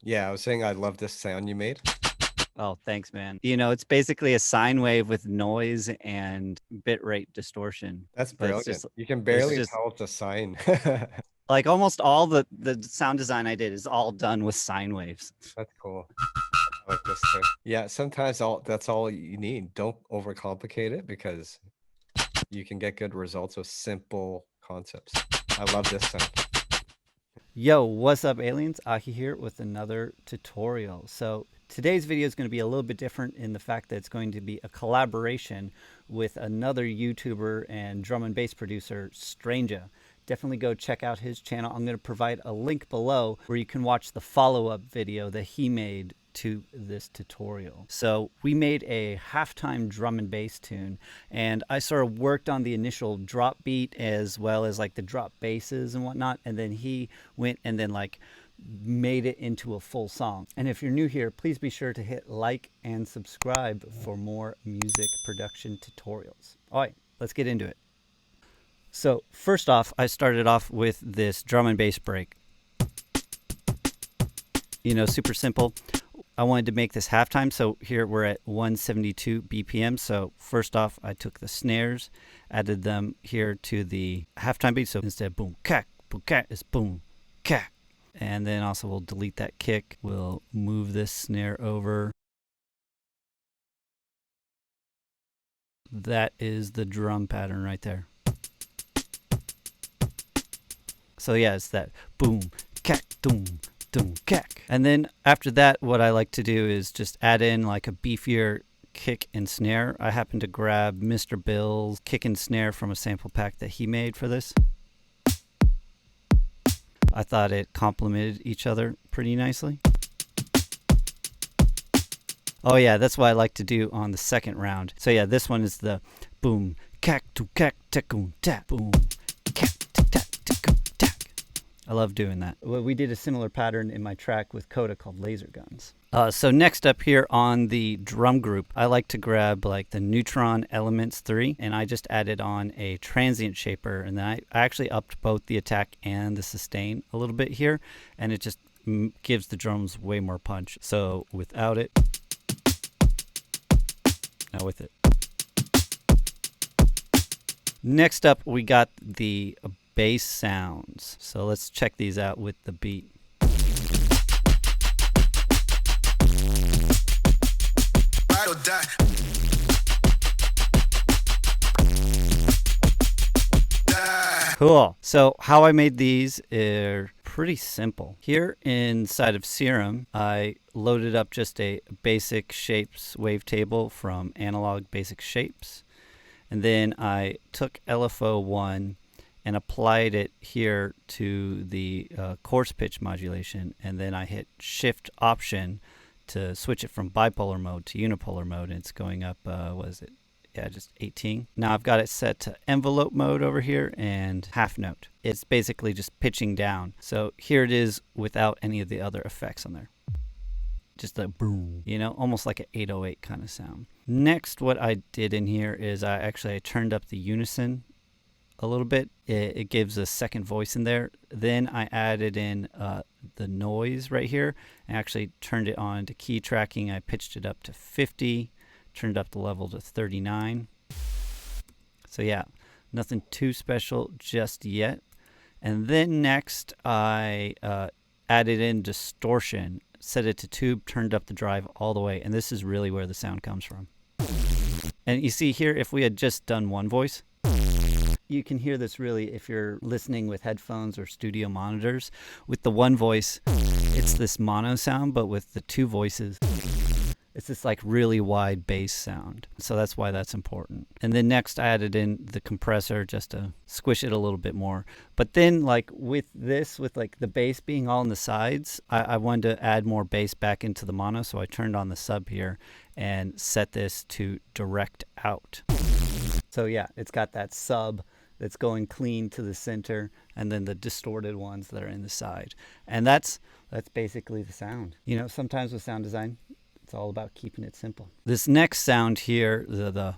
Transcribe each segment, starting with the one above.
Yeah, I was saying I love this sound you made. Oh, thanks, man. You know, it's basically a sine wave with noise and bitrate distortion, That's but brilliant. You can it's barely just tell it's a sine. like almost all the sound design I did is all done with sine waves. That's cool. I like this too. Yeah, sometimes that's all you need. Don't overcomplicate it because you can get good results with simple concepts. I love this sound. Yo, what's up, aliens? AHEE here with another tutorial. So today's video is going to be a little bit different in the fact that it's going to be a collaboration with another YouTuber and drum and bass producer, Stranjah. Definitely go check out his channel. I'm going to provide a link below where you can watch the follow-up video that he made to this tutorial. So we made a halftime drum and bass tune, and I sort of worked on the initial drop beat as well as like the drop basses and whatnot, and then he went and then like made it into a full song. And if you're new here, please be sure to hit like and subscribe for more music production tutorials. All right, let's get into it. So first off, I started off with this drum and bass break. You know, super simple. I wanted to make this halftime, so here we're at 172 BPM. So first off, I took the snares, added them here to the halftime beat. So instead of boom, cack, it's boom, cack. And then also we'll delete that kick. We'll move this snare over. That is the drum pattern right there. So yeah, it's that boom, cack, doom, doom, cack. And then after that, what I like to do is just add in like a beefier kick and snare. I happen to grab Mr. Bill's kick and snare from a sample pack that he made for this. I thought it complemented each other pretty nicely. Oh yeah, that's what I like to do on the second round. So yeah, this one is the boom, cack, to cack, tekum, tap, boom, cack, tack, tekum, tack. I love doing that. Well, we did a similar pattern in my track with Coda called Laser Guns. So next up here on the drum group, I like to grab like the Neutron Elements 3, and I just added on a transient shaper, and then I actually upped both the attack and the sustain a little bit here, and it just gives the drums way more punch. So without it, now with it. Next up, we got the bass sounds. So let's check these out with the beat. Ride or die. Cool. So how I made these are pretty simple. Here inside of Serum, I loaded up just a basic shapes wavetable from Analog Basic Shapes. And then I took LFO1 and applied it here to the coarse pitch modulation. And then I hit Shift Option to switch it from bipolar mode to unipolar mode. And it's going up, what is it? Yeah, just 18. Now I've got it set to envelope mode over here and half note. It's basically just pitching down. So here it is without any of the other effects on there. Just a boom, you know, almost like an 808 kind of sound. Next, what I did in here is I turned up the unison a little bit. It gives a second voice in there. Then I added in the noise right here and actually turned it on to key tracking. I pitched it up to 50. Turned up the level to 39. So yeah, nothing too special just yet. And then next I added in distortion, set it to tube, turned up the drive all the way, and this is really where the sound comes from. And you see here, if we had just done one voice, you can hear this really if you're listening with headphones or studio monitors. With the one voice, it's this mono sound, but with the two voices, it's this like really wide bass sound. So that's why that's important. And then next I added in the compressor just to squish it a little bit more. But then like with this, with like the bass being all on the sides, I wanted to add more bass back into the mono. So I turned on the sub here and set this to direct out. So yeah, it's got that sub that's going clean to the center and then the distorted ones that are in the side. And that's basically the sound. You know, sometimes with sound design, it's all about keeping it simple. This next sound here, the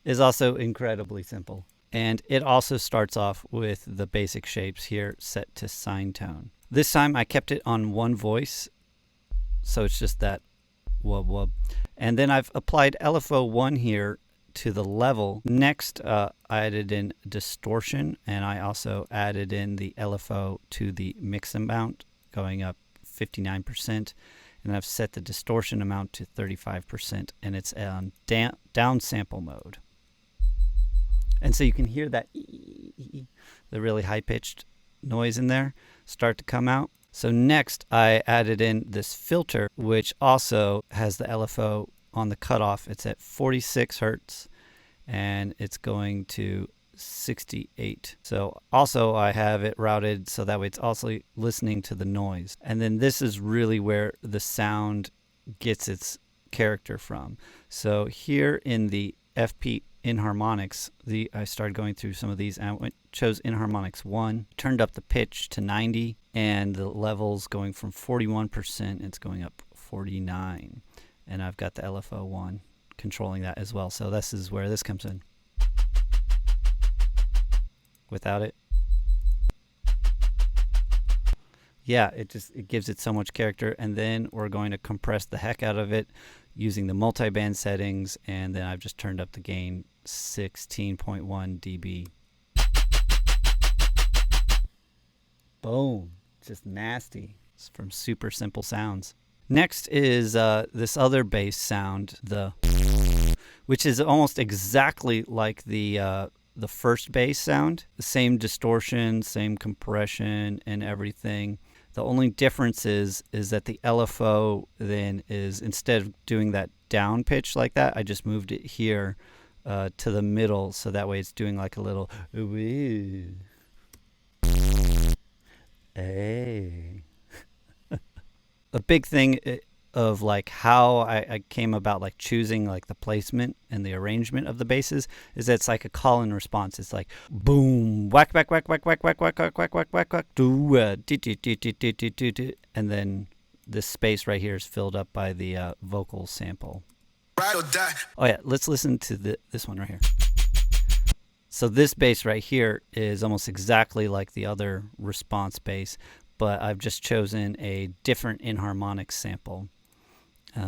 is also incredibly simple. And it also starts off with the basic shapes here set to sine tone. This time I kept it on one voice, so it's just that wub wub. And then I've applied LFO1 here to the level. Next, I added in distortion, and I also added in the LFO to the mix amount, going up 59%. And I've set the distortion amount to 35%, and it's on down sample mode. And so you can hear that the really high-pitched noise in there start to come out. So next, I added in this filter, which also has the LFO on the cutoff. It's at 46 hertz, and it's going to 68. So also I have it routed so that way it's also listening to the noise. And then this is really where the sound gets its character from. So here in the FP inharmonics, I started going through some of these, and I chose inharmonics 1, turned up the pitch to 90, and the levels going from 41%, it's going up 49. And I've got the LFO 1 controlling that as well. So this is where this comes in. Without it, yeah, it gives it so much character. And then we're going to compress the heck out of it using the multi-band settings, and then I've just turned up the gain 16.1 dB. Boom, just nasty. It's from Super Simple Sounds. Next is this other bass sound, which is almost exactly like the first bass sound. The same distortion, same compression, and everything. The only difference is that the LFO then is, instead of doing that down pitch like that, I just moved it here to the middle, so that way it's doing like a little hey. A big thing of like how I came about like choosing like the placement and the arrangement of the basses is that it's like a call and response. It's like boom, whack whack whack whack whack whack whack whack whack whack whack whack do and then this space right here is filled up by the vocal sample. Oh yeah, let's listen to this one right here. So this bass right here is almost exactly like the other response bass, but I've just chosen a different inharmonics sample.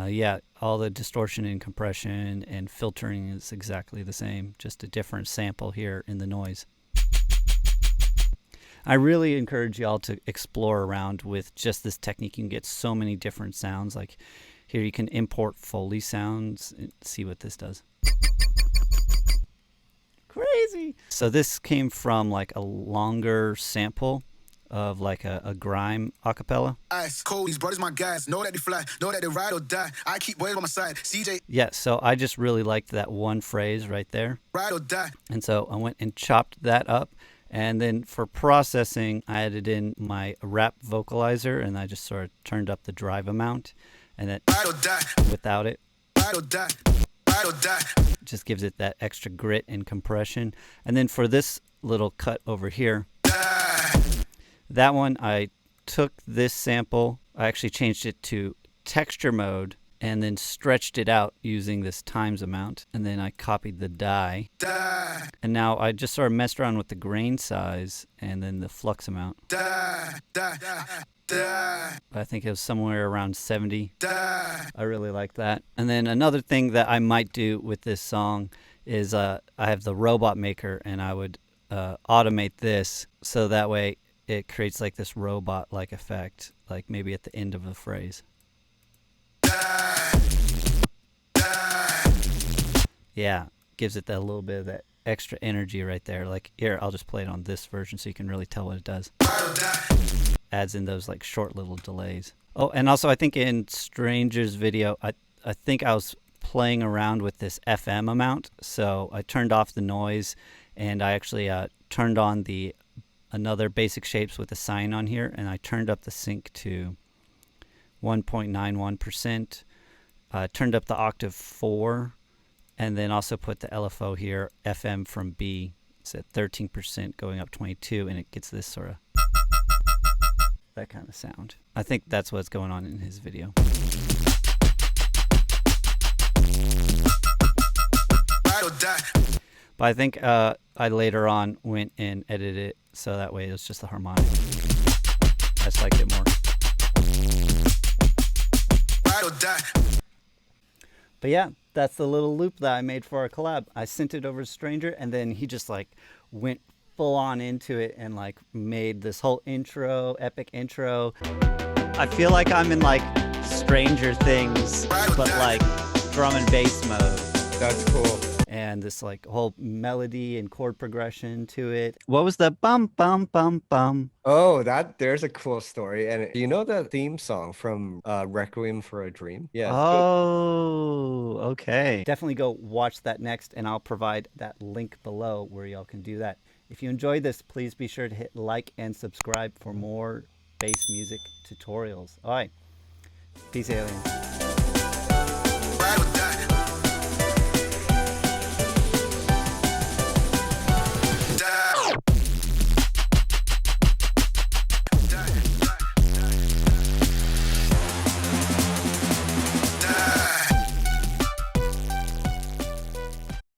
Yeah, all the distortion and compression and filtering is exactly the same, just a different sample here in the noise. I really encourage y'all to explore around with just this technique. You can get so many different sounds. Like here you can import Foley sounds and see what this does. Crazy. So this came from like a longer sample of like a grime acapella. Ice cold, these brothers my guys, know that they fly, know that they ride or die. I keep boys on my side. CJ. Yeah, so I just really liked that one phrase right there. Ride or die. And so I went and chopped that up. And then for processing, I added in my rap vocalizer, and I just sort of turned up the drive amount, and that ride or die. Without it, ride or die. Ride or die. Just gives it that extra grit and compression. And then for this little cut over here, that one, I took this sample, I actually changed it to texture mode, and then stretched it out using this times amount, and then I copied the die. And now I just sort of messed around with the grain size and then the flux amount. I think it was somewhere around 70. I really like that. And then another thing that I might do with this song is I have the robot maker, and I would automate this so that way it creates like this robot-like effect, like maybe at the end of a phrase. Yeah, gives it that little bit of that extra energy right there. Like here, I'll just play it on this version so you can really tell what it does. Adds in those like short little delays. Oh, and also I think in Stranjah's video, I think I was playing around with this FM amount. So I turned off the noise, and I actually turned on another basic shapes with a sign on here, and I turned up the sync to 1.91%. Turned up the octave 4, and then also put the LFO here, FM from B. It's at 13% going up 22, and it gets this sort of that kind of sound. I think that's what's going on in his video. But I think I later on went and edited it so that way it was just the harmonic. just liked it more. Ride or die. But yeah, that's the little loop that I made for our collab. I sent it over to Stranjah, and then he just like went full on into it and like made this whole intro, epic intro. I feel like I'm in like Stranger Things, but like drum and bass mode. That's cool. And this like whole melody and chord progression to it. What was the bum bum bum bum? Oh, there's a cool story. And you know the theme song from Requiem for a Dream? Yeah. Oh, okay. Definitely go watch that next, and I'll provide that link below where y'all can do that. If you enjoyed this, please be sure to hit like and subscribe for more bass music tutorials. All right. Peace, aliens. Ride or